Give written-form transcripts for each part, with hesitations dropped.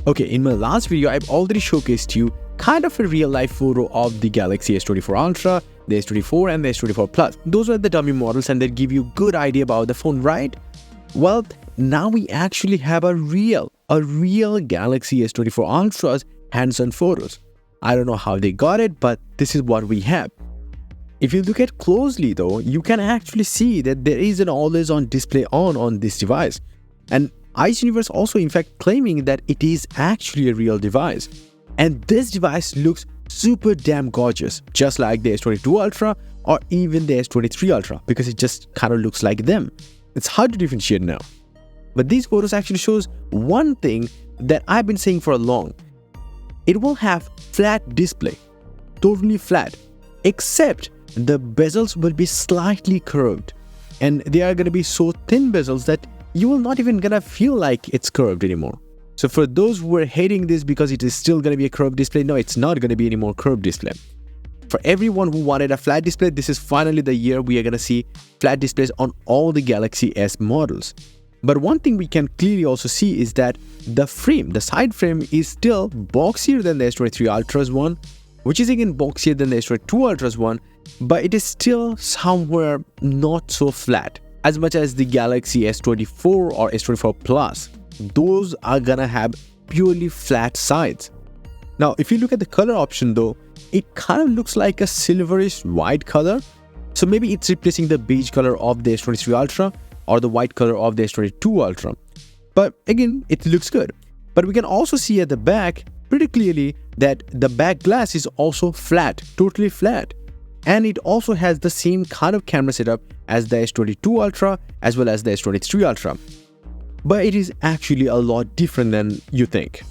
Okay, in my last video, I've already showcased you kind of a real-life photo of the Galaxy S24 Ultra, the S24 and the S24 Plus. Those are the dummy models and they give you a good idea about the phone, right? Well, now we actually have a real Galaxy S24 Ultra's hands-on photos. I don't know how they got it, but this is what we have. If you look at closely though, you can actually see that there is an always-on display on this device. And Ice Universe also in fact claiming that it is actually a real device. And this device looks super damn gorgeous, just like the S22 Ultra or even the S23 Ultra, because it just kind of looks like them. It's hard to differentiate now. But these photos actually shows one thing that I've been saying for a long. It will have flat display, totally flat, except the bezels will be slightly curved. And they are going to be so thin bezels that you will not even gonna feel like it's curved anymore. So for those who are hating this because it is still going to be a curved display, no, it's not going to be any more curved display. For everyone who wanted a flat display, this is finally the year we are going to see flat displays on all the Galaxy S models. But one thing we can clearly also see is that the side frame is still boxier than the S23 Ultra's one, which is again boxier than the S22 Ultra's one, but it is still somewhere not so flat as much as the Galaxy S24 or S24 Plus. Those are gonna have purely flat sides. Now, if you look at the color option though, it kind of looks like a silverish white color. So maybe it's replacing the beige color of the S23 Ultra or the white color of the S22 Ultra. But again, it looks good. But we can also see at the back pretty clearly that the back glass is also flat, totally flat. And it also has the same kind of camera setup as the S22 Ultra as well as the S23 Ultra. But it is actually a lot different than you think.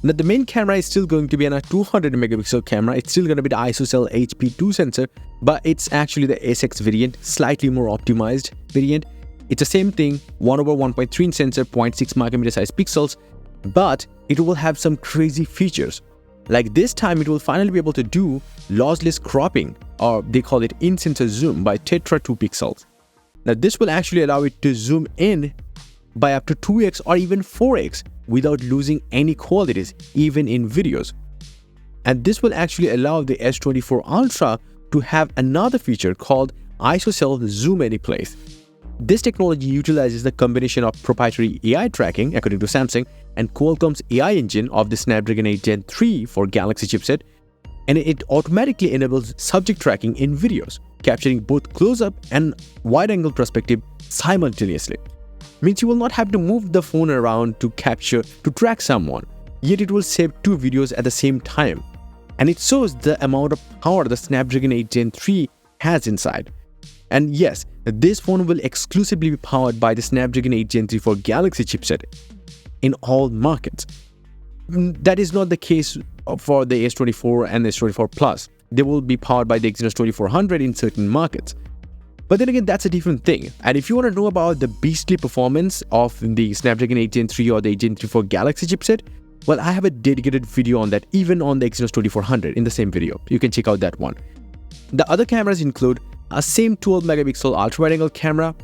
Now the main camera is still going to be a 200 megapixel camera. It's still going to be the ISOCELL HP2 sensor, but it's actually the SX variant, slightly more optimized variant. It's the same thing, 1/1.3 inch sensor, 0.6 micrometer size pixels, but it will have some crazy features. Like this time it will finally be able to do lossless cropping, or they call it in-sensor zoom by Tetra 2 pixels. Now this will actually allow it to zoom in by up to 2x or even 4x without losing any qualities, even in videos. And this will actually allow the S24 Ultra to have another feature called ISOCELL Zoom Anyplace. This technology utilizes the combination of proprietary AI tracking, according to Samsung, and Qualcomm's AI engine of the Snapdragon 8 Gen 3 for Galaxy chipset, and it automatically enables subject tracking in videos, capturing both close-up and wide-angle perspective simultaneously. Means you will not have to move the phone around to track someone, yet it will save two videos at the same time. And it shows the amount of power the Snapdragon 8 Gen 3 has inside. And yes, this phone will exclusively be powered by the Snapdragon 8 Gen 3 for Galaxy chipset in all markets. That is not the case for the S24 and the S24 Plus. They will be powered by the Exynos 2400 in certain markets. But then again, that's a different thing. And if you want to know about the beastly performance of the Snapdragon 8 Gen 3 or the 8 Gen 3 for Galaxy chipset, well, I have a dedicated video on that, even on the Exynos 2400 in the same video. You can check out that one. The other cameras include a same 12 megapixel ultra-wide-angle camera,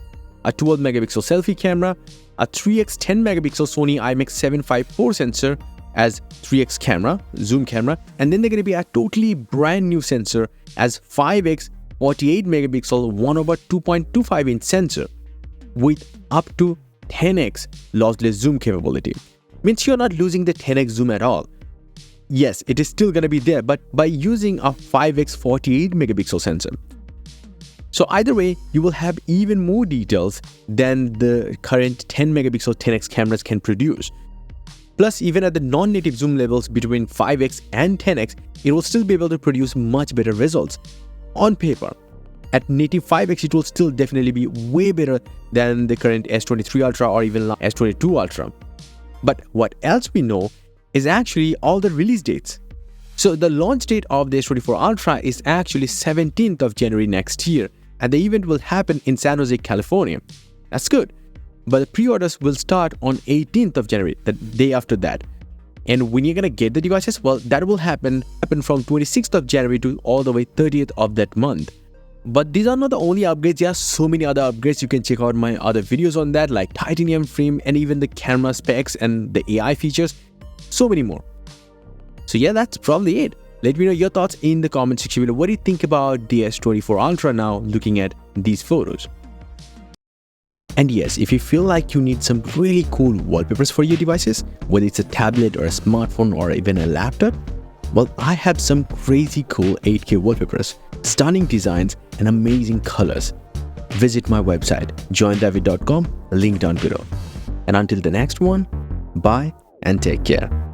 a 12 megapixel selfie camera, a 3x 10 megapixel Sony IMX754 sensor as 3x camera, zoom camera, and then they're going to be a totally brand new sensor as 5x 48 megapixel 1/2.25 inch sensor with up to 10x lossless zoom capability. Means you're not losing the 10x zoom at all. Yes, it is still going to be there, but by using a 5x 48 megapixel sensor. So either way, you will have even more details than the current 10 megapixel 10x cameras can produce. Plus, even at the non-native zoom levels between 5x and 10x, it will still be able to produce much better results. On paper, at native 5x, it will still definitely be way better than the current S23 Ultra or even S22 Ultra. But what else we know is actually all the release dates. So the launch date of the S24 Ultra is actually 17th of January next year, and the event will happen in San Jose, California. That's good. But the pre-orders will start on 18th of January, the day after that. And when you're gonna get the devices, well, that will happen from 26th of January to all the way 30th of that month. But these are not the only upgrades. There are so many other upgrades. You can check out my other videos on that, like titanium frame and even the camera specs and the AI features. so many more. So yeah, that's probably it. Let me know your thoughts in the comment section below. What do you think about the S24 Ultra now looking at these photos? And yes, if you feel like you need some really cool wallpapers for your devices, whether it's a tablet or a smartphone or even a laptop, well, I have some crazy cool 8K wallpapers, stunning designs, and amazing colors. Visit my website, joindavid.com, link down below. And until the next one, bye and take care.